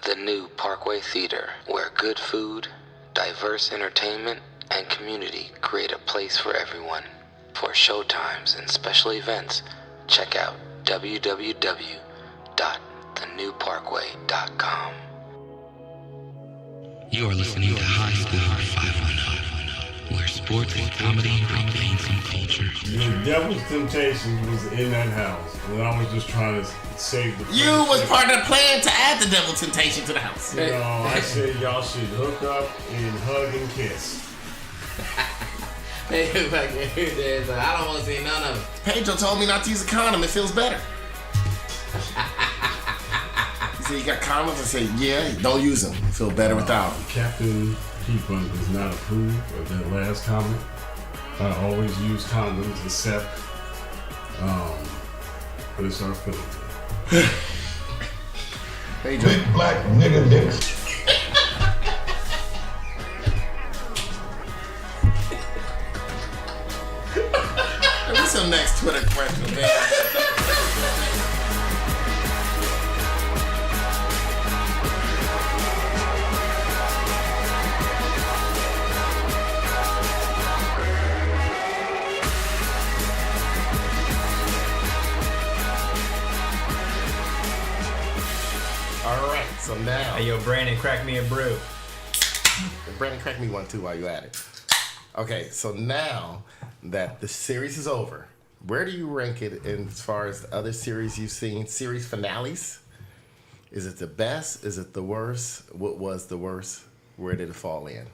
The new Parkway Theater, where good food, diverse entertainment, and community create a place for everyone. For showtimes and special events, check out www.thenewparkway.com. You are listening to High School 510, where sports and comedy remain some culture. The Devil's Temptation was in that house, and I was just trying to save the. You was part of the plan to add the Devil's Temptation to the house. You know, I said y'all should hook up and hug and kiss. I don't want to see none of it. Pedro told me not to use a condom. It feels better. He said you got condoms. I said, yeah, don't use them. You feel better without them. Captain Keepan does not approve of that last comment. I always use condoms except but it's our film. Pedro. Big black nigga dicks. What's your next Twitter question, man? Alright, so now. Hey, yo, Brandon, crack me a brew. Brandon, crack me one too while you at it. Okay, so now that the series is over, where do you rank it in as far as the other series you've seen? Series finales? Is it the best? Is it the worst? What was the worst? Where did it fall in?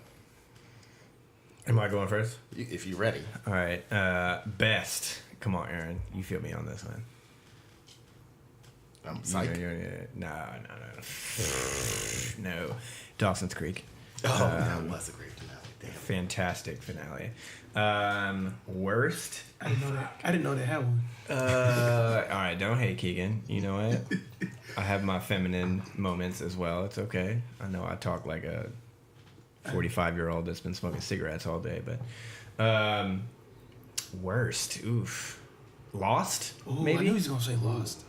Am I going first? If you're ready. All right. Best. Come on, Aaron. You feel me on this one. I'm psyched. No. No. Dawson's Creek. Oh, that was a great finale. Damn. Fantastic finale. Worst? I didn't know they had one. All right, don't hate Keegan. You know what? I have my feminine moments as well. It's okay. I know I talk like a 45-year-old that's been smoking cigarettes all day, but worst. Oof. Lost? Ooh, maybe? I knew he was gonna say Lost.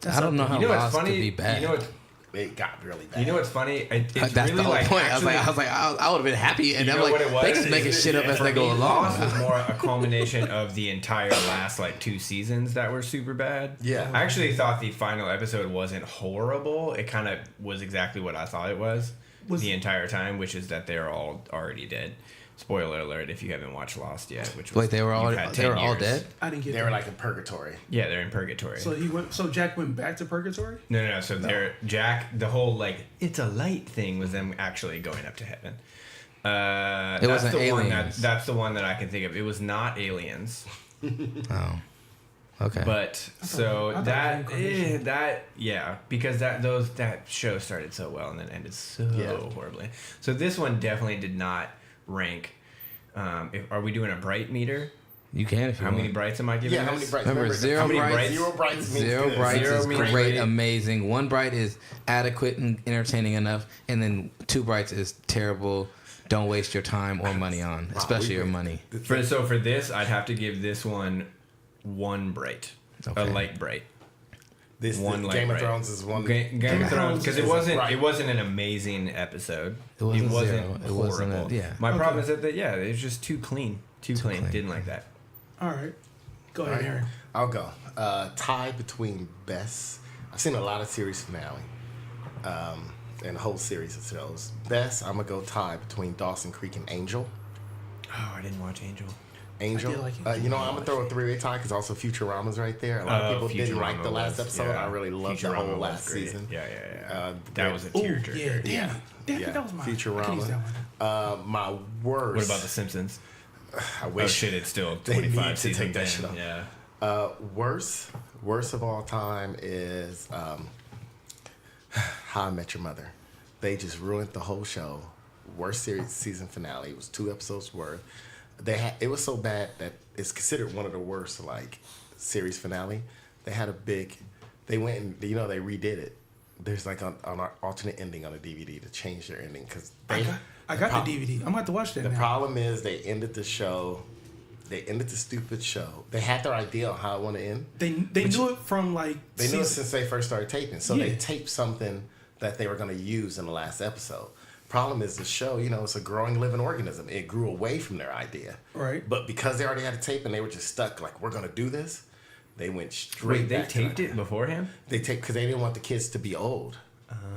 I don't know how Lost could be bad. You know what's It got really bad. You know what's funny? It's That's really the whole like point. actually, I would have been happy, and you I'm know like, what it was? they just making shit up as For they go me, along. Lost was more a culmination of the entire last like 2 seasons that were super bad. Yeah. I actually thought the final episode wasn't horrible. It kind of was exactly what I thought it was the entire time, which is that they're all already dead. Spoiler alert if you haven't watched Lost yet. Which was, Wait, they were all you've had 10 all years. dead? I didn't get. They were like in purgatory. Yeah, they're in purgatory. So Jack went back to purgatory. No. So they're Jack. The whole like it's a light thing was them actually going up to heaven. It wasn't aliens. That's the one that I can think of. It was not aliens. Oh, okay. But so that because that show started so well and then ended so horribly. So this one definitely did not rank. Are we doing a bright meter? You can if you How want. many brights am I giving? Yeah, how many brights? Remember, zero brights. Zero brights means Zero good. brights Zero is means great, great. amazing. 1 bright is adequate and entertaining enough, and then 2 brights is terrible. Don't waste your time or money on, especially your money. For this, I'd have to give this one 1 bright, a light bright. This One Game light of bright. Thrones is one. Game of Thrones because it wasn't an amazing episode. It wasn't horrible. zero. It wasn't My problem is that it was just too clean. Too clean. Didn't like that. All right, go ahead, Aaron. I'll go. Tie between best. I've seen a lot of series finale, and a whole series of shows. Best, I'm gonna go tie between Dawson Creek and Angel. Oh, I didn't watch Angel. Angel. I did like Angel. I'm gonna throw a 3-way tie because also Futurama's right there. A lot of people didn't like the last episode. I really loved the whole last season. Yeah. That was a tearjerker. Yeah, damn it. Damn it, that was mine. I could've used that Futurama. My worst. What about The Simpsons? I wish. Oh shit, it's still they 25 need to seasons take that in. shit off. Yeah. Worst of all time is How I Met Your Mother. They just ruined the whole show. Worst season finale. It was 2 episodes worth. It was so bad that it's considered one of the worst series finale. They had they went and they redid it. There's like on our alternate ending on a DVD to change their ending because I got the DVD. I'm gonna have to watch that. The now. problem is they ended the show. They ended the stupid show. They had their idea on how it wanted to end. They knew it from like they knew it since they first started taping. So they taped something that they were going to use in the last episode. Problem is the show, you know, it's a growing living organism. It grew away from their idea. Right. But because they already had a tape and they were just stuck, like, we're going to do this, they went straight back to taped it beforehand? They taped because they didn't want the kids to be old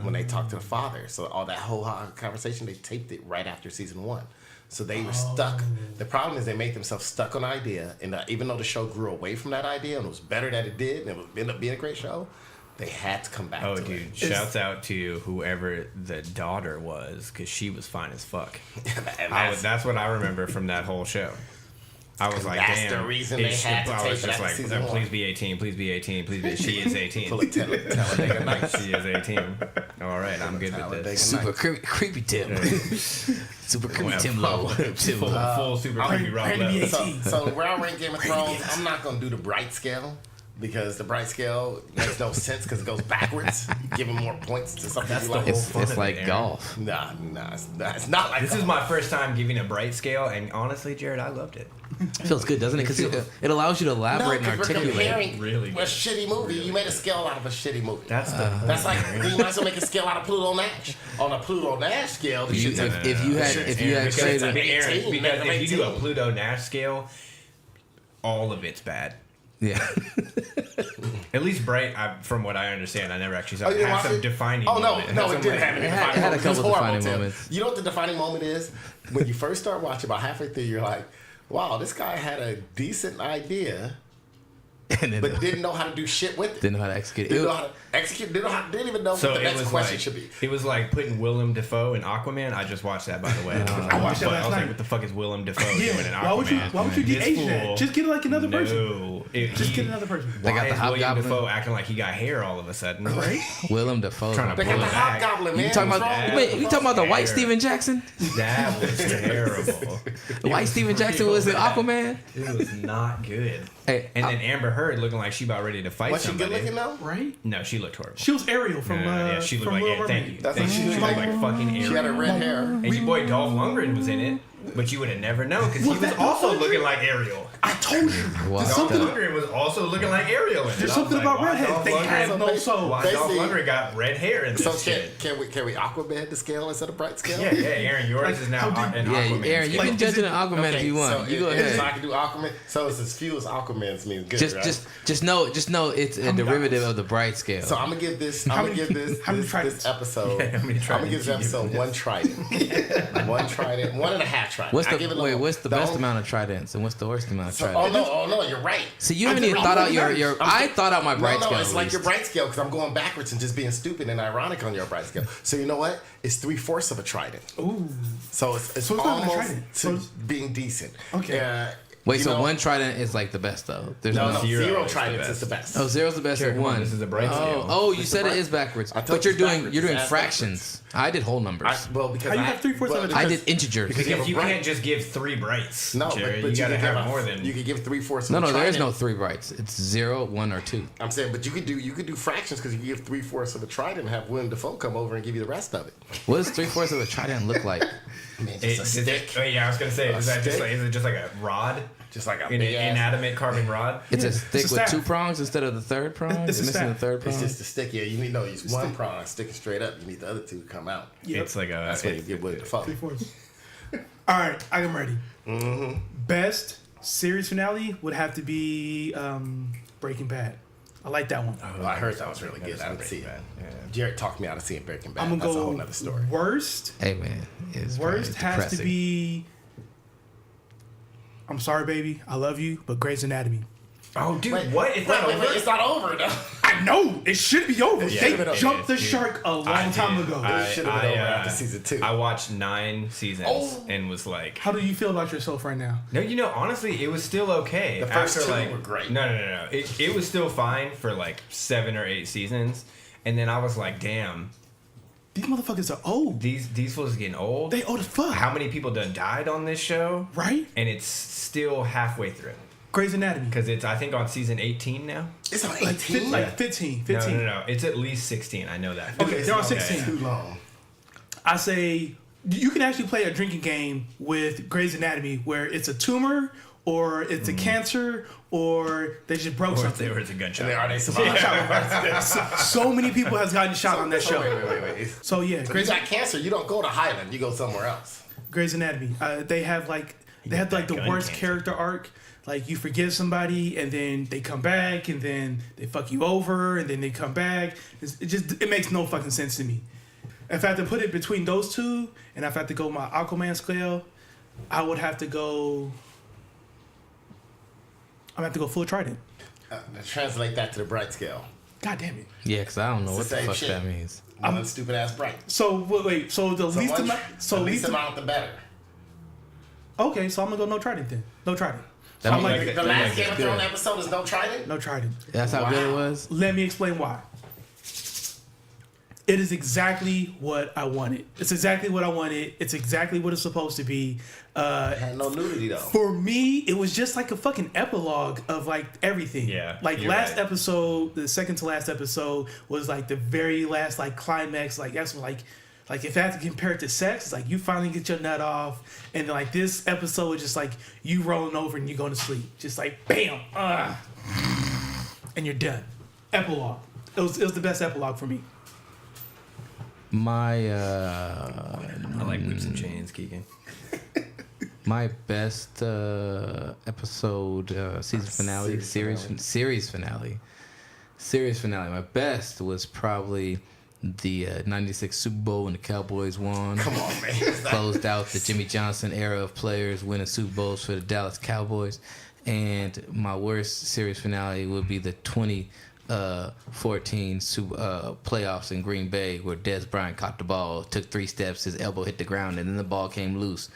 when they talked to the father. So all that whole conversation, they taped it right after season 1. So they were stuck. The problem is they made themselves stuck on an idea. And even though the show grew away from that idea and it was better that it did, and it ended up being a great show, they had to come back to it. Oh, dude. Shouts out to whoever the daughter was, because she was fine as fuck. That's what I remember from that whole show. I was like, that's damn. the reason they had to I was tape just it like, after season 1. please be 18, please be 18, please be. She is 18. Talladega Nights. She is 18. All right, I'm good with this. Super creepy Tim. Super creepy Tim Lowe. Full super creepy Rob Lowe. So where I rank Game of Thrones, I'm not going to do the bright scale. Because the bright scale makes no sense because it goes backwards, giving more points to something you like. It's like golf. Nah, it's not like This is my first time giving a bright scale, and honestly, Jared, I loved it. It feels good, doesn't it? Because it allows you to elaborate and articulate. Really a good. shitty movie. You made a scale out of a shitty movie. That's like you might as well make a scale out of Pluto Nash. On a Pluto Nash scale, If you had created, Aaron, because if you do a Pluto Nash scale, all of it's bad. yeah. At least Bright, from what I understand, I never actually saw you it. didn't Had watch some it? defining Oh, no, moment. no, it didn't have any defining had a moments. It was couple horrible, defining Tim. moments. You know what the defining moment is? When you first start watching, about halfway through, you're like, wow, this guy had a decent idea, And then but didn't know how to do shit with it. didn't know how to execute. Didn't know how to execute. Didn't even know So what the it next was question like should be. it was like putting Willem Dafoe in Aquaman. I just watched that, by the way. I watched that But last I was night. like, what the fuck is Willem Dafoe doing in Yeah. Why would you This de-age fool- that? Just get like another person. No. Just get another person. They got Why the is William Hobgoblin. Dafoe acting like he got hair all of a sudden? Right? Willem Dafoe. Trying to They got pull the it back. Hobgoblin, man. You talking What's wrong about? with Wait, you talking about the white Hair. Steven Jackson? That was terrible. The white Steven Jackson was in Aquaman. It was not good. Hey, And then Amber Heard looking like she about ready to fight Was she somebody. good looking though? Right? No, she looked horrible. She was Ariel from yeah, she looked from like Little yeah, thank Mermaid. you. That's Thank what you. she She looked looked like fucking Ariel. She had her red hair. And your boy Dolph Lundgren was in it, but you would have never known because he was also looking like Ariel. I told you. Wow. Dolph Lundgren was also looking like Ariel in it. There's I was something like, about why redheads. Dolph They have Lundgren- no soul. Why Dolph Basically- Lundgren got red hair in this So shit? can we Aquaman the scale instead of bright scale? Yeah, Aaron, yours is now how an do- Yeah, Aquaman. Aaron, you scale. can judge it in Aquaman if you want. You go So ahead. I can do Aquaman. So it's as few as Aquaman's means good, right? Just know it's a derivative of the bright scale. So I'm gonna give this. I'm gonna give this how many this tridents? episode. Yeah, how many I'm gonna give tridents this you episode give one trident. One trident. 1.5 trident. what's I give it the a wait? little- What's the best amount of tridents and what's the worst amount of So, tridents? oh no, you're right. So you haven't even thought out your. I thought out my bright scale. It's at like least. your bright scale because I'm going backwards and just being stupid and ironic on your bright scale. So you know what? It's 3/4 of a trident. Ooh. So it's So it's not even a almost trident. to So it's- being decent. Okay. Wait, you so know- one trident is like the best though. There's No, Zero zero is the tridents best. is the best. Oh, zero's the best Sure, of come on, one. this is a bright scale. Oh, you It's said the it bright- is backwards. I told But you you're it's doing backwards. It's fractions. I did whole numbers. Because How you have 3/4 of a I trident? did integers. Because Because you bright- can't just give 3 brights. No, Jerry. but you gotta could have give more than. you could give 3/4. No, of a there is trident. no 3 brights. It's 0, 1, or 2. I'm saying, but you could do fractions because you give 3/4 of a trident and have Willem Dafoe come over and give you the rest of it. What does 3/4 of a trident look like? Man, just a stick, Oh yeah, I was gonna say, is that just stick? like, is it just like a rod, just like a an big ass. inanimate carbon rod? It's a It's stick a with staff. 2 prongs instead of the third prong. It's a Missing the staff. third prong. It's just a stick. Yeah, you need use one prong, stick it straight up. You need the other two to come out. Yep. It's like a. That's when you get Willem Dafoe. 3/4. All right, I am ready. Mm-hmm. Best series finale would have to be Breaking Bad. I like that one. Oh, I heard that was really good. I didn't see it. Jared talked me out of seeing Breaking Bad. I'm gonna That's a go whole nother story. worst. Hey man, it's Worst probably has to depressing. be. I'm sorry, baby. I love you, but Grey's Anatomy. Oh, dude, Wait, what? It's not over. It's not over though. I know it should be over. Yeah, They it is, jumped the dude. shark a long I time did. ago. It should have been over after season 2. I watched 9 seasons Oh. and was like, How do you feel about yourself right now? no, honestly, it was still okay. The first after, 2 like, were great. No. It was still fine for like 7 or 8 seasons, and then I was like, damn, These motherfuckers are old. these fools are getting old. They old as fuck. How many people done died on this show? Right? And it's still halfway through Grey's Anatomy. because it's I think on season 18 now. It's on Like 18. 15. 15. No. It's at least 16. I know that. Okay, they're on It's 16. Too long. I say you can actually play a drinking game with Grey's Anatomy where it's a tumor or it's a cancer, or they just broke something. There was a gunshot. Are they surviving? So many people has gotten shot on that show. Wait. So yeah, If you got cancer, you don't go to Highland. You go somewhere else. Grey's Anatomy. They have the gun worst cancer. character arc. Like, you forgive somebody, and then they come back, and then they fuck you over, and then they come back. It makes no fucking sense to me. If I had to put it between those two, and if I had to go my Aquaman scale, I would have to go. I'm gonna have to go full Trident. Translate that to the bright scale. God damn it. Yeah, because I don't know what It's the the same fuck shit. that means. I'm stupid ass bright. So wait. So the least amount. So the least least amount, the better. Okay, so I'm gonna go no Trident then. No Trident. That I'm means- like, The last Game of good. Thrones episode is no Trident. no Trident. That's how good it Wow. was? Let me explain why. It is exactly what I wanted. It's exactly what I wanted. It's exactly what it's supposed to be. It had no nudity though. For me, it was just like a fucking epilogue of like everything. Yeah, Like you're last right. episode, the second to last episode was like the very last like climax. Like that's what like if I had to compare it to sex, it's like you finally get your nut off, and then like this episode is just like you rolling over and you going to sleep, just like bam, and you're done. Epilogue. It was the best epilogue for me. My I like whips and chains, Keegan. my best episode, season finale, series finale. My best was probably the '96 Super Bowl when the Cowboys won. Come on, man. Closed out the Jimmy Johnson era of players winning Super Bowls for the Dallas Cowboys. And my worst series finale would be the 2014 playoffs in Green Bay, where Des Bryant caught the ball, took 3 steps, his elbow hit the ground, and then the ball came loose.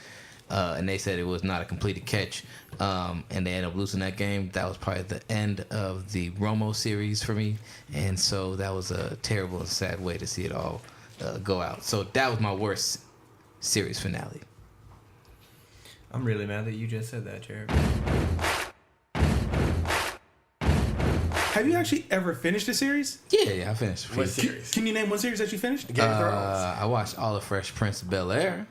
And they said it was not a completed catch. And they ended up losing that game. That was probably the end of the Romo series for me. And so that was a terrible and sad way to see it all go out. So that was my worst series finale. I'm really mad that you just said that, Jared. Have you actually ever finished a series? Yeah, I finished. What series? Can you name one series that you finished? Game of Thrones. I watched all of Fresh Prince of Bel-Air.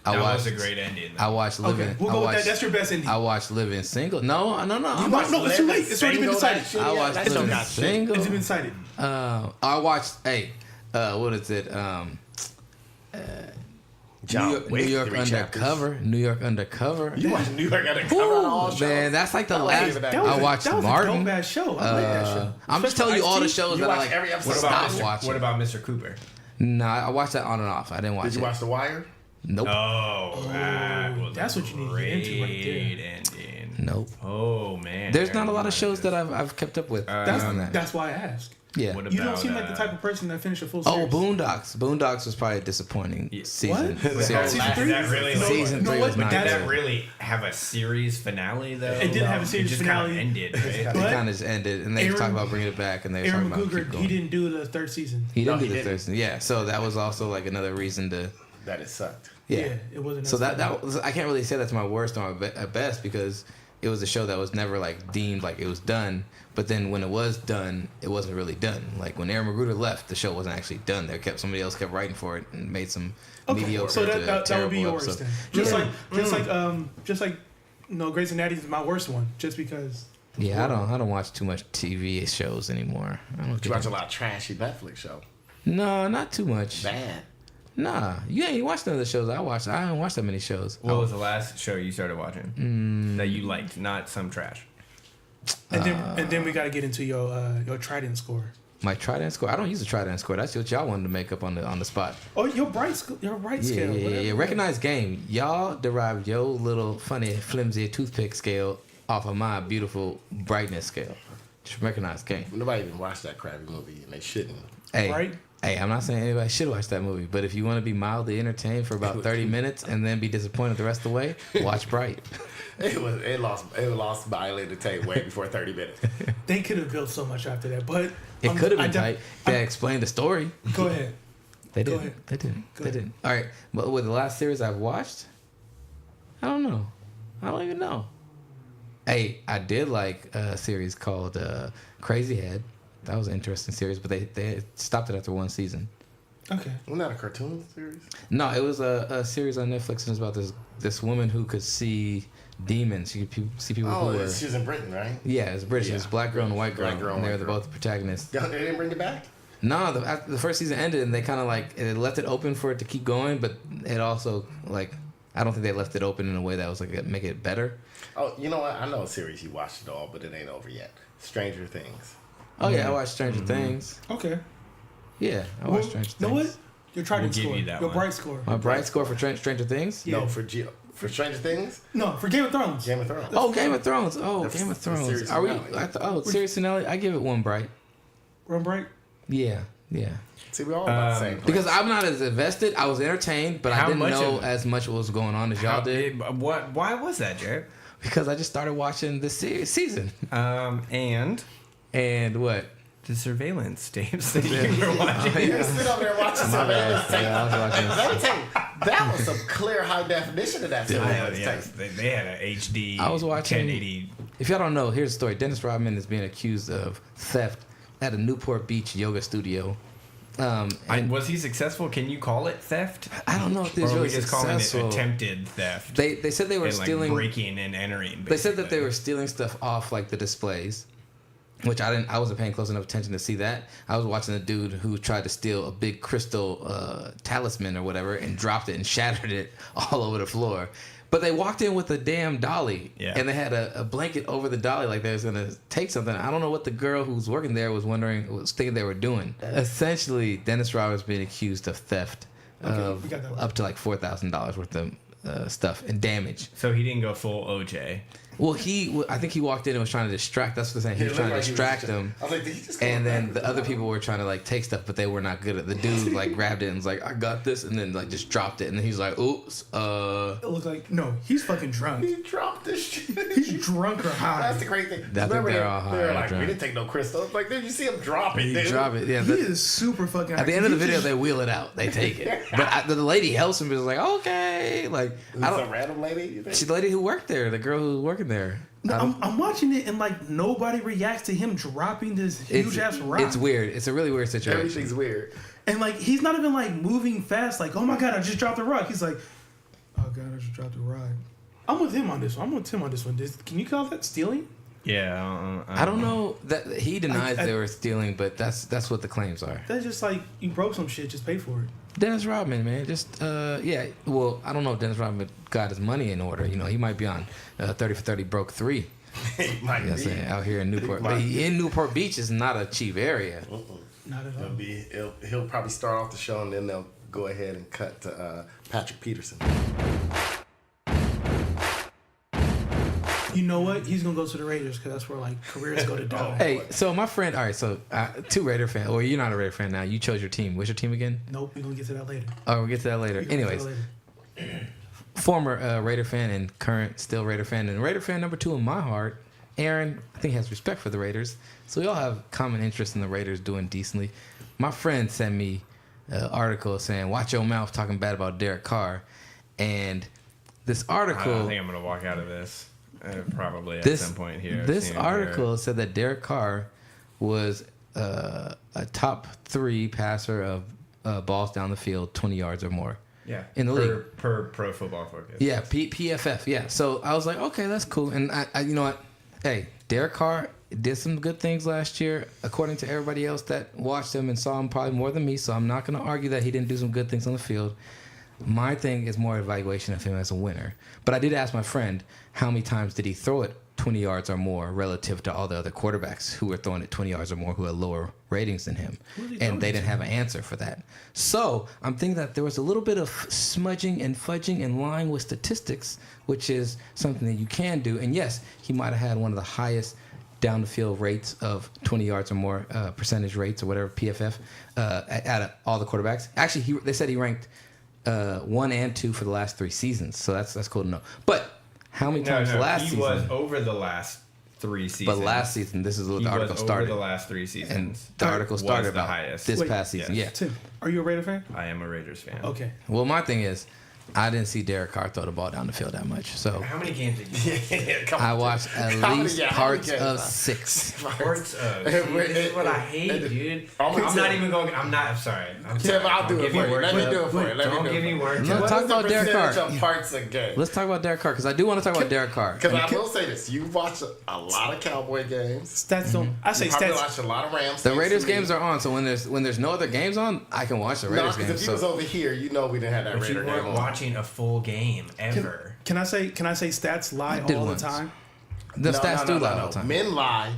That was a great ending. I watched Living. Okay, we'll go with that. That's your best ending. I watched Living Single. No. No, it's too late. It's already been decided. I watched That's Living not shit. Single. It's been decided. I watched. What is it? New York Undercover. New York Undercover. You watch New York Undercover on all shows. Man, that's like the last. that I watched that was Martin. a dope ass show. I like that show. I'm just telling you all the shows You that I watch like. every episode. What about Mr. Cooper? Nah, I watched that on and off. I didn't watch Did you it. watch The Wire? Nope. Oh, that was that's what you need to get into right there. great ending. Nope. Oh man, There's not a lot of shows that I've kept up with. on that. That's why I asked. Yeah. What You don't about, seem like the type of person that finished a full Oh, series. Boondocks. Boondocks was probably a disappointing season. What? Series. Season three? Did that really? Season No, 3 what? was But not Did that's- good. that really have a series finale though? It didn't have a series it just finale. Kind of ended, right? It But kind of just ended, and they Aaron- talked about bringing it back, and they were Aaron talking about keep McGuger, going. he didn't do the 3rd season. He didn't No, do he the didn't. third season. Yeah, so that was also like another reason to. That it sucked. Yeah. It wasn't. So as that was, I can't really say that's my worst or my best because it was a show that was never like deemed like it was done. But then when it was done, it wasn't really done. Like when Aaron McGruder left, the show wasn't actually done. Somebody else kept writing for it and made some mediocre So to that would be terrible your worst episodes. then. Yeah. Just like Grey's Anatomy is my worst one, just because. Yeah, I don't watch too much TV shows anymore. I don't You think watch a lot of trashy Netflix show. No, not too much. Bad. Nah, you ain't watched none of the shows I watched. I haven't watched that many shows. What was the last show you started watching that you liked? Not some trash. And then we got to get into your Trident score. My Trident score. I don't use a Trident score. That's what y'all wanted to make up on the spot. Oh, your bright scale. Yeah. Recognized game. Y'all derived your little funny flimsy toothpick scale off of my beautiful brightness scale. Just recognized game. Nobody even watched that crappy movie, and they shouldn't. Hey, Right? Hey, I'm not saying anybody should watch that movie, but if you want to be mildly entertained for about 30 minutes and then be disappointed the rest of the way, watch Bright. It lost Miley to tape way before 30 minutes. They could have built so much after that, but It could have been tight. They explained the story. Go ahead. They Go didn't. ahead. They didn't. Go They ahead. didn't. All right, but with the last series I've watched, I don't know. I don't even know. Hey, I did like a series called Crazy Head. That was an interesting series, but they stopped it after one season. Okay. Wasn't that a cartoon series? No, it was a series on Netflix, and it's about this woman who could see demons. She could see people who were. She was in Britain, right? Yeah, it's British. Yeah. It's black girl and a white girl, Black girl and and they're white both the protagonists. They didn't bring it back? No, the first season ended, and they kind of like it left it open for it to keep going, but it also like I don't think they left it open in a way that was like make it better. Oh, you know what? I know a series you watched it all, but it ain't over yet. Stranger Things. Oh yeah, I watched Stranger Things. Okay. Yeah, I watched Stranger Things. You know what? Your trident We'll give score. you that Your one. bright score. My bright score for Stranger Things? Yeah. No, for Stranger Things? No, for Game of Thrones. Game of Thrones. Oh, Game of Thrones. Oh, That's Game of the Thrones. series Are we? finale. Series finale. I give it one bright. Run bright. Yeah. See, we're all about the same place. Because I'm not as invested. I was entertained, but I How didn't much know of- as much what was going on as y'all did. What? Why was that, Jared? Because I just started watching this season. And And what? the surveillance tapes that you were watching. You sit over there watching surveillance tape. Yeah, I was watching. Let me tell you, that was some clear high definition of that surveillance Yes, tape. they had an HD. I was watching- 1080. If y'all don't know, here's the story. Dennis Rodman is being accused of theft at a Newport Beach yoga studio. And Was he successful? Can you call it theft? I don't know if this Or is are we really just calling successful. it attempted theft? They said they were and, like, stealing. breaking and entering. They said that they basically. were stealing stuff off like the displays, which I wasn't paying close enough attention to see that. I was watching a dude who tried to steal a big crystal talisman or whatever and dropped it and shattered it all over the floor. But they walked in with a damn dolly, Yeah. and they had a blanket over the dolly like they was gonna take something. I don't know what the girl who was working there was thinking they were doing. Essentially, Dennis Rodman is being accused of theft of we got that one. up to like $4,000 worth of stuff and damage. So he didn't go full OJ. Well, I think he walked in and was trying to distract. That's what they're saying. He was trying to distract them. I was like, did he just go And back then with the other people were trying to like take stuff, but they were not good at. The dude like grabbed it and was like, "I got this," and then like just dropped it. And then he's like, "Oops." It looked like no. He's fucking drunk. He dropped this shit. He's drunk or high. That's the great thing. I think Remember they're all high They were or like, drunk. we didn't take no crystal. Like, then you see him drop it, You dude. drop it. Yeah. He is super fucking. At the end of the video, they wheel it out. They take it. But the lady helps him. Is like, okay, like It's a random lady, you think? She's the lady who worked there. The girl who was working there. I'm watching it and like nobody reacts to him dropping this huge ass rock. It's weird. It's a really weird situation. Everything's weird. And like he's not even like moving fast. Like, oh my god, I just dropped the rock. He's like, oh god, I just dropped the rock. I'm with him on this one. I'm with Tim on this one. Can you call that stealing? Yeah. I don't know that he denies they were stealing, but that's what the claims are. That's just like you broke some shit. Just pay for it. Dennis Rodman, man, just yeah. Well, I don't know if Dennis Rodman got his money in order. You know, he might be on 30 for 30 broke 3. He might You know what I'm be. saying? Out here in Newport, might but be. in Newport Beach is not a cheap area. Not at all. He'll probably start off the show and then they'll go ahead and cut to Patrick Peterson. You know what? He's gonna go to the Raiders because that's where like careers go to die. Hey, so my friend, all right, so 2 Raider fans. Well, you're not a Raider fan now. You chose your team. What's your team again? Nope, we're gonna get to that later. Oh, we'll get to that later. We're gonna get to Anyways, that later. former Raider fan and current still Raider fan, and Raider fan number 2 in my heart, Aaron, I think has respect for the Raiders. So we all have common interest in the Raiders doing decently. My friend sent me an article saying, "Watch your mouth talking bad about Derek Carr," and this article. I think I'm gonna walk out of this probably at This some point here. This soon article said that Derek Carr was a top 3 passer of balls down the field, 20 yards or more. Yeah. in the league. Per Pro Football Focus. Yeah, PFF. Yeah. So I was like, okay, that's cool. And I you know what? Hey, Derek Carr did some good things last year, according to everybody else that watched him and saw him probably more than me. So I'm not going to argue that he didn't do some good things on the field. My thing is more evaluation of him as a winner. But I did ask my friend, how many times did he throw it 20 yards or more relative to all the other quarterbacks who were throwing it 20 yards or more who had lower ratings than him? And they didn't have an answer for that. So I'm thinking that there was a little bit of smudging and fudging in line with statistics, which is something that you can do. And yes, he might have had one of the highest down the field rates of 20 yards or more, percentage rates or whatever, PFF, out of all the quarterbacks. Actually, they said he ranked 1 and 2 for the last 3 seasons. So that's cool to know. But how many times last he season? was over the last 3 seasons. But last season, this is what he the article was started. over the last 3 seasons. And the article was started the about highest. this Wait, past season. yes. Yeah. Tim, are you a Raider fan? I am a Raiders fan. Okay. Well, my thing is, I didn't see Derek Carr throw the ball down the field that much. So How many games did you I watched at least parts of 6. Parts of. This is what I hate, dude. I'm not even going. I'm sorry. Tim, I'll do it for you. Let me do it for you. Don't give me work. Let's talk about Derek Carr. Parts of game. Let's talk about Derek Carr because I do want to talk about Derek Carr. Because I will say this: you watch a lot of Cowboy games. Stats don't. I say You probably stats. watch a lot of Rams. The games Raiders to me. games are on, so when there's no other games on, I can watch the No, Raiders because games. if you was over here, you know we didn't have that But you Raider game weren't on. watching a full game ever. Can I say stats lie did all once. the time? The stats do lie all the time. Men lie,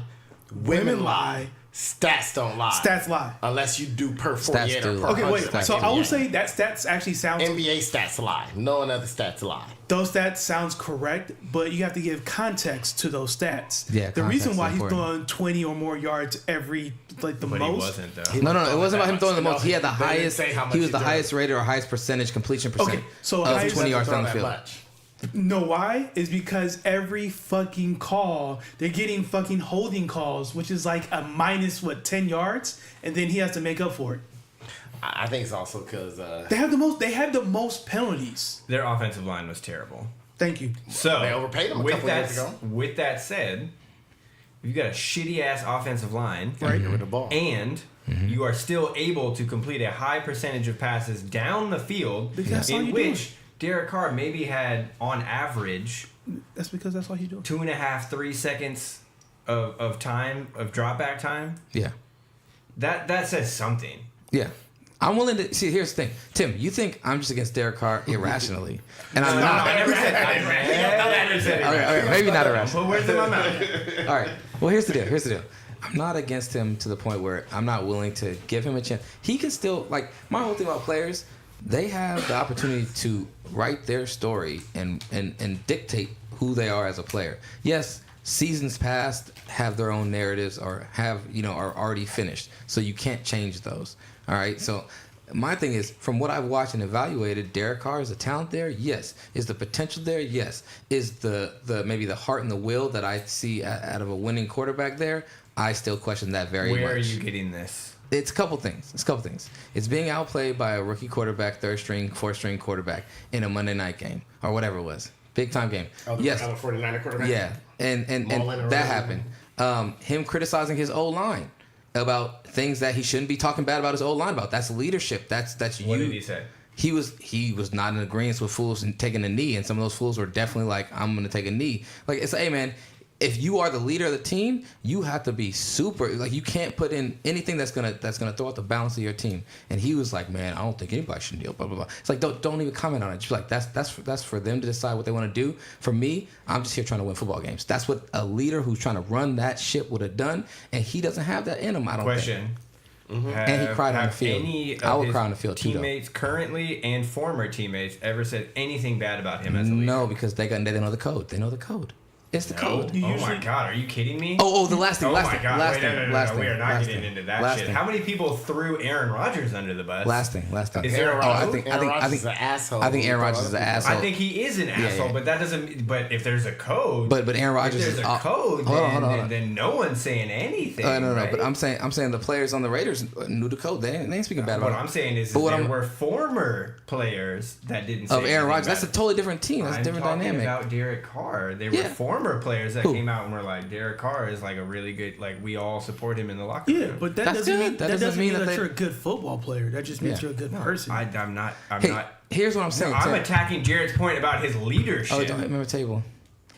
women lie, stats don't lie. Stats lie. Unless you do per 48 do or per lie. Okay, 100 wait. like So I NBA. will say that stats actually sounds. NBA stats lie. No other stats lie. Those stats sounds correct, but you have to give context to those stats. Yeah, The context reason is why he's important. throwing 20 or more yards every the But most. he wasn't though. No, it wasn't about him throwing the No, most. He had the they didn't highest. say how much He was he the threw. highest rated or highest percentage completion percent so of highest- 20 yards Throw down the that field. much. No, why? Is because every fucking call they're getting fucking holding calls, which is like a minus 10 yards, and then he has to make up for it. I think it's also because They have the most penalties. Their offensive line was terrible. Thank you. So They overpaid him a couple years ago. With that said, you've got a shitty ass offensive line, right with the ball. and you are still able to complete a high percentage of passes down the field, Because that's all in you which Derek Carr maybe had on average That's because that's all he do. 2.5, 3 seconds of time of drop back time. Yeah, That says something. yeah. I'm willing to see. Here's the thing, Tim. You think I'm just against Derek Carr irrationally, and I'm No, not. I never said that. I never said it. Okay, maybe not irrational. Put words in my mouth. All right. Well, here's the deal. I'm not against him to the point where I'm not willing to give him a chance. He can still, like, my whole thing about players, they have the opportunity to write their story and dictate who they are as a player. Yes, seasons past have their own narratives or are already finished. So you can't change those. All right. So my thing is, from what I've watched and evaluated, Derek Carr is the talent there. Yes. Is the potential there? Yes. Is the maybe the heart and the will that I see out of a winning quarterback there? I still question that very much. Where are you getting this? It's a couple things. It's being outplayed by a rookie quarterback, third string, fourth string quarterback in a Monday night game or whatever it was. Big time game. Yes. 49er quarterback. Yeah. And Mullen or that whatever. happened. Him criticizing his O-line about things that he shouldn't be talking bad about his O-line about. That's leadership. That's you. What did he say? He was not in agreement with fools and taking a knee, and some of those fools were definitely like, I'm gonna take a knee. Like, it's, hey man, if you are the leader of the team, you have to be super. Like, you can't put in anything that's gonna throw out the balance of your team. And he was like, man, I don't think anybody should deal. Blah blah blah. It's like, don't even comment on it. Just like, that's for them to decide what they want to do. For me, I'm just here trying to win football games. That's what a leader who's trying to run that ship would have done, and he doesn't have that in him. I don't think. Question. And he cried on the field. Any I of would his cry on the field too, though. teammates currently and former teammates ever said anything bad about him as a leader? No, because they know the code. They know the code. It's the No? code. Oh my god, are you kidding me? Oh, the last thing. Oh last my thing. god, Last wait, thing. no, Last we thing. are not Last getting thing. into that Last shit. thing. How many people threw Aaron Rodgers under the bus? Last thing. Is there a Aaron Rodgers? Rodgers is an asshole. I think Aaron Rodgers is an asshole. I think he is an asshole, yeah. but that doesn't. But if there's a code, But Aaron Rodgers if is there's a code, Hold on. then no one's saying anything. No. right? But I'm saying the players on the Raiders knew the code. They ain't speaking bad about What it. I'm saying is, But what there I'm- were former players that didn't say Of Aaron anything Rodgers, that's a bad. totally different team. That's a I'm different talking dynamic. about Derek Carr. They were Yeah. former players that Who? came out and were like, Derek Carr is like a really good, like we all support him in the locker room. Yeah, but that That's doesn't good. mean That that doesn't doesn't mean mean that that they- you're a good football player. That just means Yeah. you're a good person. I'm not. Hey, here's what I'm saying. I'm Tim. attacking Jared's point about his leadership. Oh, don't hit me with the table.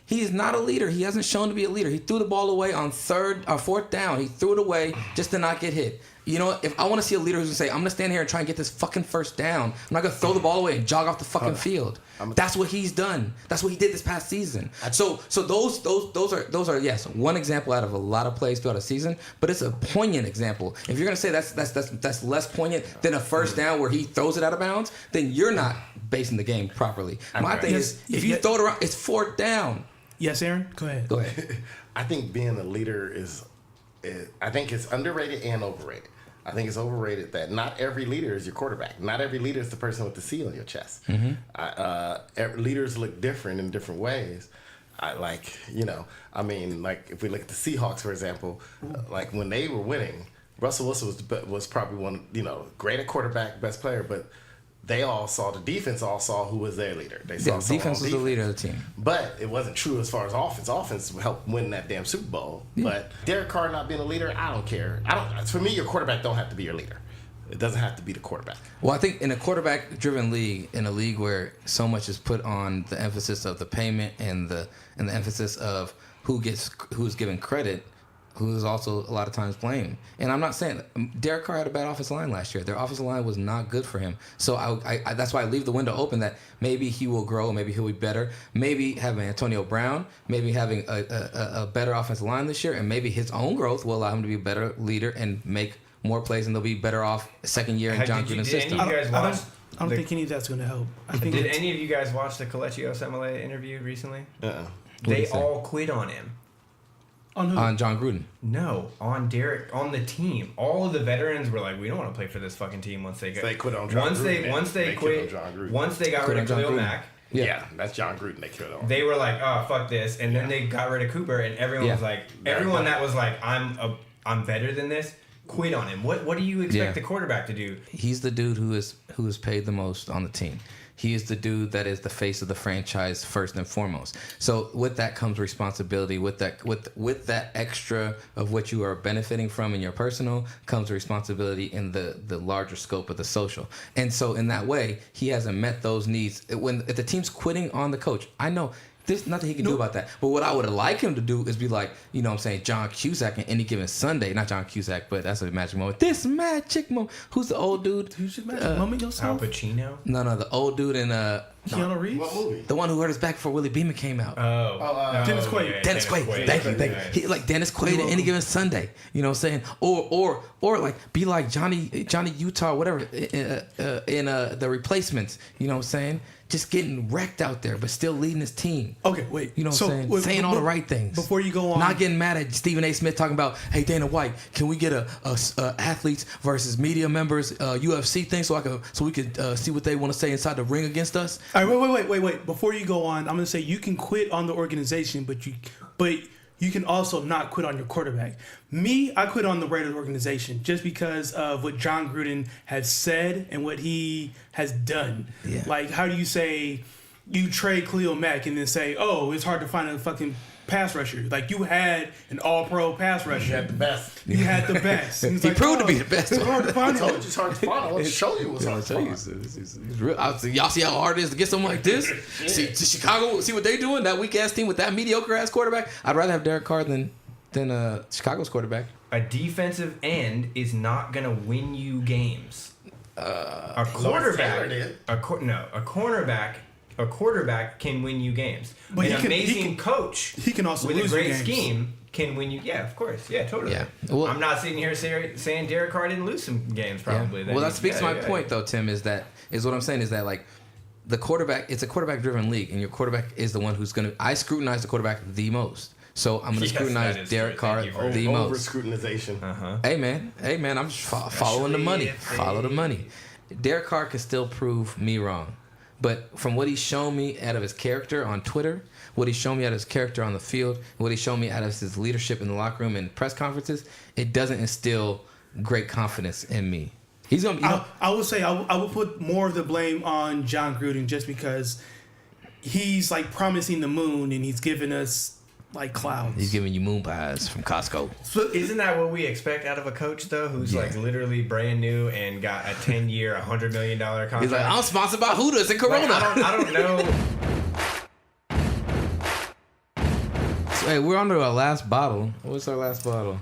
He's not a leader. He hasn't shown to be a leader. He threw the ball away on fourth down. He threw it away just to not get hit. You know, if I want to see a leader who's gonna say, I'm gonna stand here and try and get this fucking first down, I'm not gonna throw the ball away and jog off the fucking field. That's what he's done. That's what he did this past season. So those are yes, one example out of a lot of plays throughout a season, but it's a poignant example. If you're gonna say that's less poignant than a first down where he throws it out of bounds, then you're not basing the game properly. My thing is, if you throw it around, it's fourth down. Yes, Aaron? Go ahead. Go ahead. I think being a leader I think it's underrated and overrated. I think it's overrated that not every leader is your quarterback. Not every leader is the person with the C on your chest. Leaders look different in different ways. Like if we look at the Seahawks, for example, like when they were winning, Russell Wilson was probably one, great at quarterback, best player, but they all saw, the defense all saw who was their leader. They saw Yeah, defense was the leader of the team. But it wasn't true as far as offense. Offense helped win that damn Super Bowl. Yeah. But Derek Carr not being a leader, I don't care. For me, your quarterback don't have to be your leader. It doesn't have to be the quarterback. Well, I think in a quarterback-driven league, in a league where so much is put on the emphasis of the payment and the emphasis of who's given credit, who is also a lot of times blamed. And I'm not saying Derek Carr had a bad offensive line last year. Their offensive line was not good for him. So I that's why I leave the window open that maybe he will grow, maybe he'll be better. Maybe having Antonio Brown, maybe having a better offensive line this year, and maybe his own growth will allow him to be a better leader and make more plays, and they'll be better off second year in John Gruden's system. I don't think any of that's going to help. Did any of you guys watch the Kelechi Osemele interview recently? They all quit on him. On who? On John Gruden. No, on Derek, on the team. All of the veterans were like, we don't want to play for this fucking team once they go. They quit on John Gruden. Once they quit, once they got rid of Khalil Mack. Yeah, that's John Gruden they killed on. They were like, oh, fuck this. And then they got rid of Cooper, and everyone was like, everyone that was like, I'm better than this, quit on him. What do you expect the quarterback to do? He's the dude who is paid the most on the team. He is the dude that is the face of the franchise first and foremost. So with that comes responsibility. With that extra of what you are benefiting from in your personal comes responsibility in the larger scope of the social. And so in that way, he hasn't met those needs. If the team's quitting on the coach, I know there's nothing he can do about that. But what I would like him to do is be like, you know what I'm saying, John Cusack in any given Sunday. Not John Cusack, but that's a magic moment. This magic moment. Who's the old dude? Who's the magic moment yourself? Al Pacino? No, the old dude in Keanu Reeves? What movie? the one who hurt his back before Willie Beeman came out. Dennis Quaid. Yeah, Dennis Quaid. Thank you. He like Dennis Quaid any given Sunday. You know what I'm saying? Or like be like Johnny Utah, whatever, in the Replacements. You know what I'm saying? Just getting wrecked out there, but still leading his team. Okay, wait. You know what I'm saying? Saying all the right things. Before you go on. Not getting mad at Stephen A. Smith talking about, hey, Dana White, can we get a athletes versus media members UFC thing so we could see what they want to say inside the ring against us? All right, wait. Before you go on, I'm going to say you can quit on the organization, but you can also not quit on your quarterback. Me, I quit on the Raiders organization just because of what John Gruden has said and what he has done. Yeah. Like, how do you say you trade Khalil Mack and then say, oh, it's hard to find a fucking pass rusher? Like, you had an all-pro pass rusher. You had the best. You had the best. And it's He like, proved to be the best. It's hard to find I told you it's hard to find. I want to show you what's hard to find. It's real. Y'all see how hard it is to get someone like this? See Chicago, see what they doing? That weak ass team with that mediocre ass quarterback. I'd rather have Derek Carr than Chicago's quarterback. A defensive end is not gonna win you games. A quarterback, a quarterback can win you games. But An amazing coach, he can also with lose a great games. scheme, can win you. Yeah, of course. Yeah, totally. Yeah. Well, I'm not sitting here saying Derek Carr didn't lose some games. Probably. Yeah. Well, that speaks to my point, though, Tim. Is what I'm saying is that like the quarterback, it's a quarterback-driven league, and your quarterback is the one who's gonna. I scrutinize the quarterback the most. So I'm going to scrutinize Derek Carr the most. Over-scrutinization. Hey, man, I'm just following the money. Follow the money. Derek Carr can still prove me wrong. But from what he's shown me out of his character on Twitter, what he's shown me out of his character on the field, what he's shown me out of his leadership in the locker room and press conferences, it doesn't instill great confidence in me. He's going to... I would say I would put more of the blame on John Gruden just because he's like promising the moon and he's giving us like clouds. He's giving you moon pies from Costco. So isn't that what we expect out of a coach, though, who's like literally brand new and got a 10-year, $100 million contract? He's like, I'm sponsored by Hooters and Corona. Like, I don't know. So, hey, we're on to our last bottle. What's our last bottle?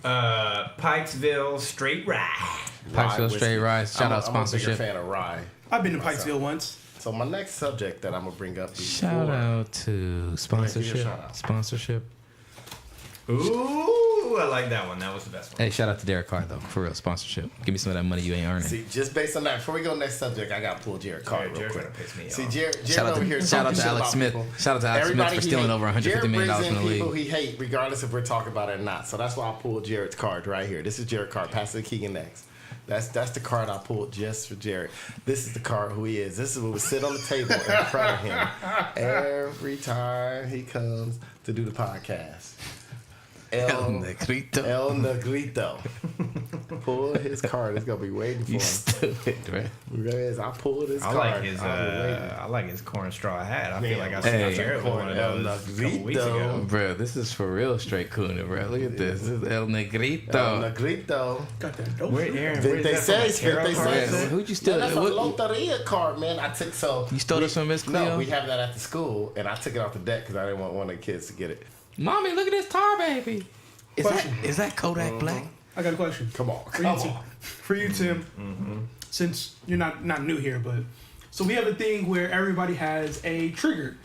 Pikesville Straight Rye. Pikesville Straight Rye. Shout out sponsorship. I'm a bigger fan of rye. I've been to Pikesville once. So my next subject that I'm gonna bring up is Shout out to sponsorship. Sponsorship. Ooh, I like that one. That was the best one. Hey, shout out to Derek Carr though, for real sponsorship. Give me some of that money you ain't earning. See, just based on that, before we go next subject, I got to pull Jared Carr real Jared's quick. gonna piss me See, off. Jared Shout out over here. to Alex Smith. Shout out to Alex Smith for stealing over $150 million from the league. People he hate, regardless if we're talking about it or not. So that's why I pulled Jared's card right here. This is Jared Carr. Pass it to Keegan next. That's the card I pulled just for Jared. This is the card who he is. This is what would sit on the table in front of him every time he comes to do the podcast. El Negrito. El Negrito. Pull his card. It's gonna be waiting for You him. stupid, man. Guys, I pulled his I card. like his I I like his corn straw hat. I feel like I Hey. saw Jared with one of El those a couple weeks Negrito. ago. Bro, this is for real straight cooning, bro. Look at this. This is El Negrito. El Negrito. Got that dope. Where, Aaron, They where's that say- from? A tarot they card? say- Man, who'd you steal? That's a What- loteria card, man. I took You stole this from Miss Cleo? No, we have that at the school, and I took it off the deck because I didn't want one of the kids to get it. Mommy, look at this tar baby. Is that Kodak Black? I got a question. Come on, For you, Tim. For you, Tim. Since you're not new here, but so we have a thing where everybody has a trigger.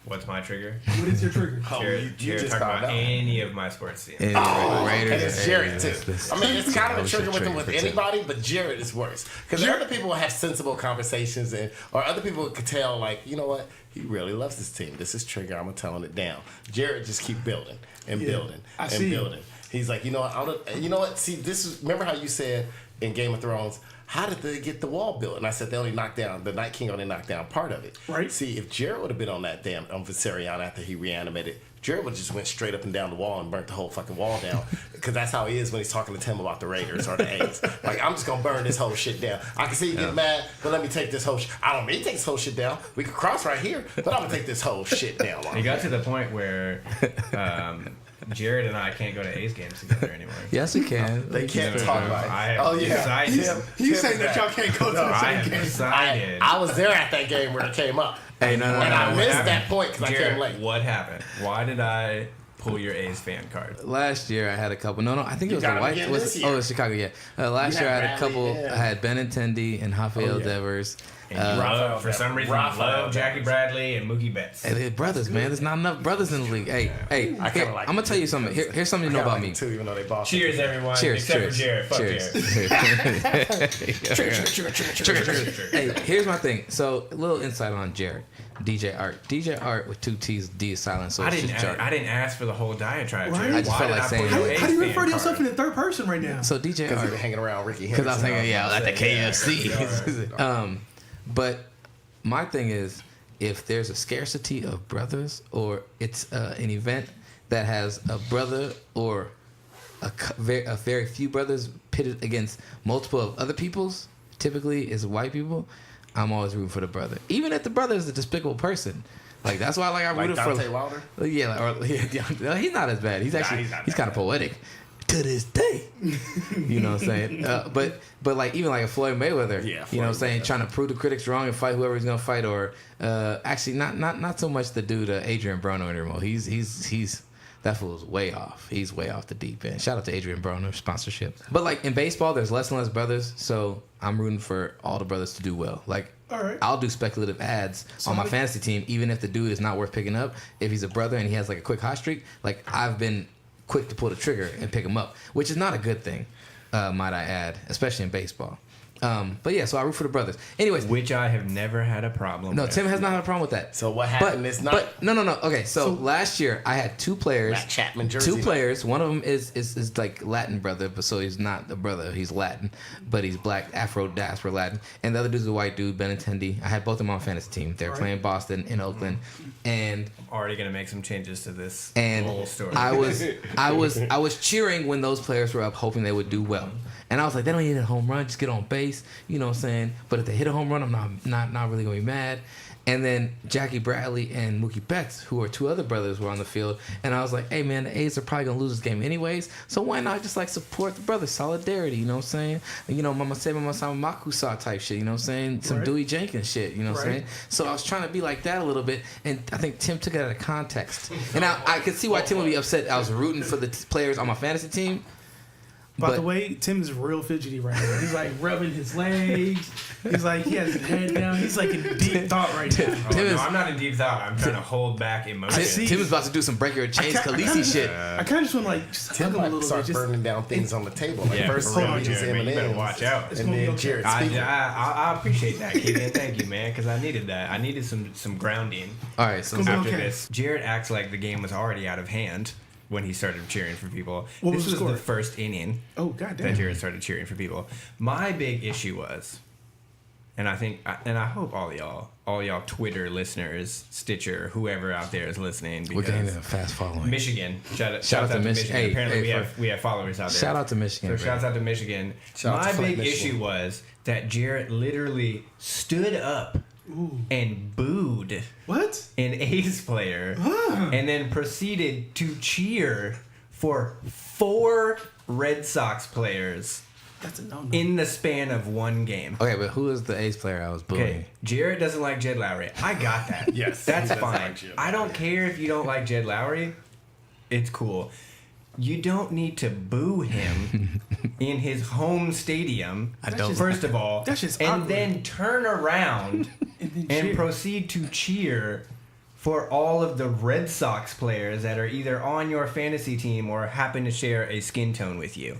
What's my trigger? What is your trigger? Oh, Jared, you Jared just talk found about out. any of my sports teams. And And it's Jared too. this- I mean, it's kind of a was trigger with him trigger with for Tim. anybody, but Jared is worse because other people have sensible conversations, or other people could tell, like, you know what, he really loves this team. This is trigger. I'm gonna tone it down. Jared just keep building and building I and see. building. He's like, you know what, you know what? See, this is remember how you said in Game of Thrones. How did they get the wall built? And I said they only knocked down the Night King only knocked down part of it. Right. See, if Jared would have been on that damn Viserion after he reanimated, Jared would just went straight up and down the wall and burnt the whole fucking wall down. Because that's how he is when he's talking to Tim about the Raiders or the A's. Like, I'm just gonna burn this whole shit down. I can see you get mad, but let me take this whole. I don't mean to take this whole shit down. We could cross right here, but I'm gonna take this whole shit down. It got to the point where Jared and I can't go to A's games together anymore. Yes, we can. They can't talk about it. I have Oh yeah, decided. You saying that y'all can't go to the I same have game? decided. I was there at that game where it came up. Hey, no. And I What missed happened? that point because I Jared, came late. what happened? Why did I pull your A's fan card? Last year I had a couple. No, I think it was got the him White. again Was this it, year. oh, it's Chicago. Yeah. Last You year I had had a couple. Bradley, yeah. I had Benintendi and Rafael yeah. Devers. And you love, for some reason, you love Jackie Bradley and Mookie Betts. Hey, they're brothers, man. There's not enough brothers in the league. Hey, I kinda like I'm gonna tell you something. Here's something you know about me. too, even though they bought Cheers, everyone. Cheers, Except cheers, for Jared. Fuck cheers. Jared. Hey, here's my thing. So, a little insight on Jared. DJ Art. DJ Art with 2 T's, D is silent, so I it's didn't. just Jart. I didn't ask for the whole diatribe. Right. Jared. I just Why felt did like I saying pull it. your How do you A's refer fan to yourself card? in the third person right now? So DJ Because Art. he's hanging around Ricky Because I was Henderson. thinking, yeah, I was at the Yeah. KFC. But my thing is, if there's a scarcity of brothers, or it's an event that has a brother or a very few brothers pitted against multiple of other people's, typically is white people, I'm always rooting for the brother, even if the brother is a despicable person. Like, that's why, like, I Like rooted Dante for. Wilder? Yeah, he's not as bad. He's actually he's not he's that kind of bad. poetic to this day. You know what I'm saying? But like, even like a Floyd Mayweather, Yeah, you know what I'm Floyd saying, Mayweather. trying to prove the critics wrong and fight whoever he's gonna fight, or actually not so much the dude Adrian Broner anymore. He's that fool's way off. He's way off the deep end. Shout out to Adrian Broner sponsorship. But like in baseball, there's less and less brothers, so I'm rooting for all the brothers to do well. Like, All right. I'll do speculative ads on my fantasy team, even if the dude is not worth picking up. If he's a brother and he has like a quick hot streak, like, I've been quick to pull the trigger and pick him up, which is not a good thing, might I add, especially in baseball. But yeah, so I root for the brothers. Anyways, Which I have never had a problem no, with. Tim has not had a problem with that. So what happened is not But no. Okay, so last year I had 2 players. Matt Chapman jersey. 2 players. One of them is like Latin brother, but so he's not a brother. He's Latin, but he's black, Afro diaspora Latin. And the other dude's a white dude, Benintendi. I had both of them on fantasy team. They're playing Boston in Oakland, and Already gonna make some changes to this whole story. I was cheering when those players were up, hoping they would do well. And I was like, they don't need a home run, just get on base, you know what I'm saying? But if they hit a home run, I'm not really gonna be mad. And then Jackie Bradley and Mookie Betts, who are 2 other brothers, were on the field. And I was like, hey man, the A's are probably gonna lose this game anyways, so why not just like support the brothers? Solidarity, you know what I'm saying? You know, Mama say Mama Sama Makusa type shit, you know what I'm saying? Some Dewey Jenkins shit, you know what I'm saying? So I was trying to be like that a little bit, and I think Tim took it out of context. And I could see why Tim would be upset. I was rooting for the players on my fantasy team. By the But- way, Tim is real fidgety right now. He's like rubbing his legs. He's like, he has his head down. He's like in deep thought right now. Oh, Tim no, is- I'm not in deep thought. I'm trying to hold back emotion. Tim is about to do some break your chains Khaleesi shit. I kind of just want to like just hug Tim him a might little start bit. Just, burning down things on the table. Like Yeah, first for real, time he just Jared, man, you better watch out. and gonna be then okay. Jared I speaking. appreciate that, Keegan. Thank you, man, because I needed that. I needed some grounding All right, so Come on. after okay. this. Jared acts like the game was already out of hand when he started cheering for people. What This was the was score? the first inning oh god that damn. Jared started cheering for people. My big issue was and I hope all y'all Twitter listeners, Stitcher, whoever out there is listening. We're getting a fast following. Michigan. Shout out to Michigan. Hey, Apparently hey, we have followers out there. Shout out to Michigan. So shouts out to Michigan. My big issue was that Jarrett literally stood up and booed What? an A's player and then proceeded to cheer for 4 Red Sox players That's a no-no. in the span of one game. Okay, but who is the A's player I was booing? Okay, Jarrett doesn't like Jed Lowry. I got that. Yes, That's he doesn't fine. like Jed I don't care if you don't like Jed Lowry. It's cool. You don't need to boo him in his home stadium. I don't. First of all, That's just and awkward. then turn around then and cheer. proceed to cheer for all of the Red Sox players that are either on your fantasy team or happen to share a skin tone with you.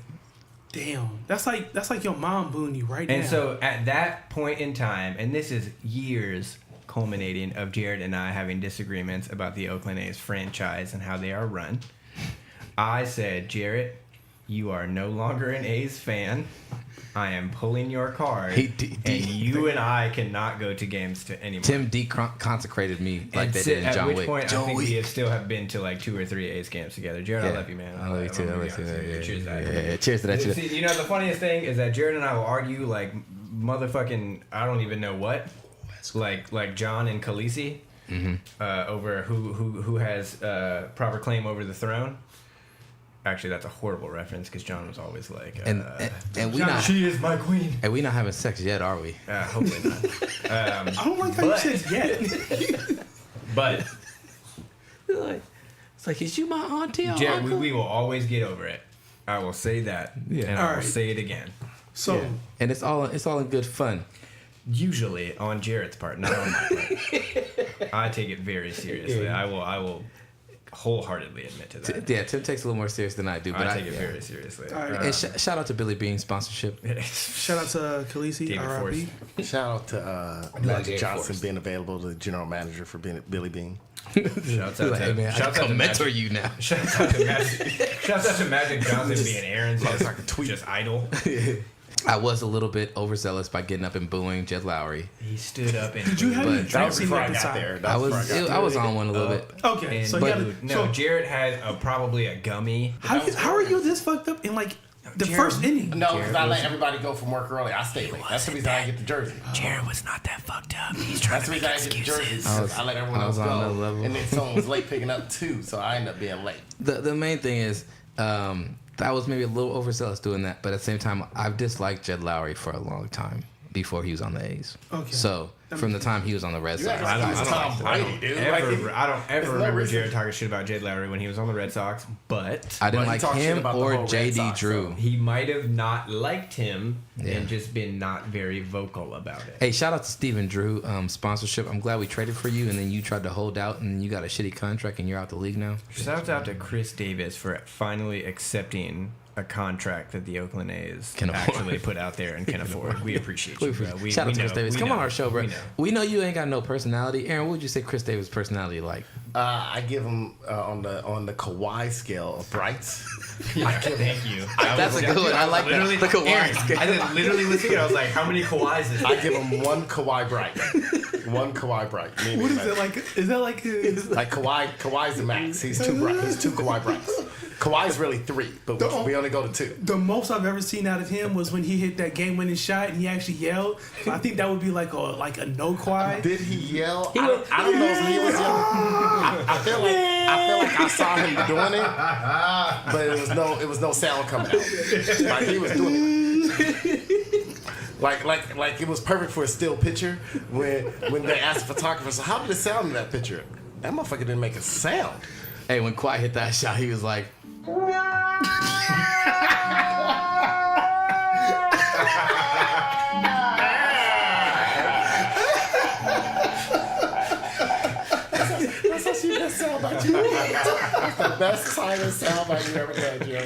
Damn. That's like your mom booing you right now. And so at that point in time, and this is years culminating of Jared and I having disagreements about the Oakland A's franchise and how they are run, I said, Jarrett, you are no longer an A's fan. I am pulling your card, and you and I cannot go to games anymore. Tim consecrated me like they did in John Wick. At which point, I think we have still have been to like 2 or 3 A's games together. Jared, I love you, man. I love you too. I love you too. Yeah, Cheers to that. yeah, cheers to that. See, you know, the funniest thing is that Jared and I will argue like motherfucking, I don't even know what, like John and Khaleesi, over who has proper claim over the throne. Actually, that's a horrible reference because John was always like, and we not she is my queen. and we not having sex yet, are we? Hopefully not. I don't like how you said yet. But It's like, is you my auntie? Or Jared, uncle? we will always get over it. I will say that, and I will Alright. say it again. So And it's all in good fun. Usually on Jarrett's part, not on my part. I take it very seriously. I will wholeheartedly admit to that. Yeah, Tim takes it a little more serious than I do, but I take it very seriously. All right. And shout out to Billy Bean sponsorship. shout out to Khaleesi, David R.I.P. Shout out to Magic Johnson being available, the general manager for Billy Bean. Shouts out Hey, to man, I shouts out come to mentor Magic- you now. Shouts out to Magic Johnson being Aaron's just idol. I was a little bit overzealous by getting up and booing Jed Lowry. He stood up and Did you have any But That was drinks in before that I got time? there. I was on one a little bit. Okay, and so you but- had no, so Jarrett had probably a gummy. how are you this fucked up in like the Jared- first inning? No, because I let everybody go from work early. I stayed late. That's the reason I didn't get the jersey. Jared was not that fucked up. He's That's the reason I didn't get the jersey. Because I let everyone I else was on go. another level. And then someone was late picking up too, so I ended up being late. The main thing is, I was maybe a little overzealous doing that, but at the same time, I've disliked Jed Lowry for a long time before he was on the A's. Okay. So from the time he was on the Red Sox, act like he's Tom Brady, dude. I don't There's ever no remember reason- Jared talking shit about Jed Lowry when he was on the Red Sox, but I didn't Well, he like talked shit him about the or whole Red JD Sox, Drew. so- he might have not liked him Yeah. and just been not very vocal about it. Hey, shout out to Stephen Drew sponsorship. I'm glad we traded for you, and then you tried to hold out, and you got a shitty contract, and you're out the league now. Shout out to Chris Davis for finally accepting a contract that the Oakland A's Can afford. actually put out there and can afford. We appreciate you, bro. Shout out to Chris Davis. Come on our show, bro. We know. We know you ain't got no personality. Aaron, what would you say Chris Davis' personality like? I give him on the Kawhi scale of brights. Thank you. That's a good one. I like that. The Kawhi Aaron, scale. I did literally listen to it. I was like, how many Kawhis is I that? give him one Kawhi bright. One Kawhi bright. Meaning What is that- it like? Is that like his, Like Kawhi's the max. He's too bright. He's 2 Kawhi brights. Kawhi's really 3, but we only go to 2. the most I've ever seen out of him was when he hit that game-winning shot and he actually yelled. So I think that would be like a no quiet. Did he yell? I don't know if he was yelling. I feel like I saw him doing it, but it was no sound coming out. Like he was doing it. Like it was perfect for a still picture when they asked the photographer, so how did it sound in that picture? That motherfucker didn't make a sound. Hey, when Kawhi hit that shot, he was like, That's how she sound like you. That's the best silent sound like you ever had, Joe.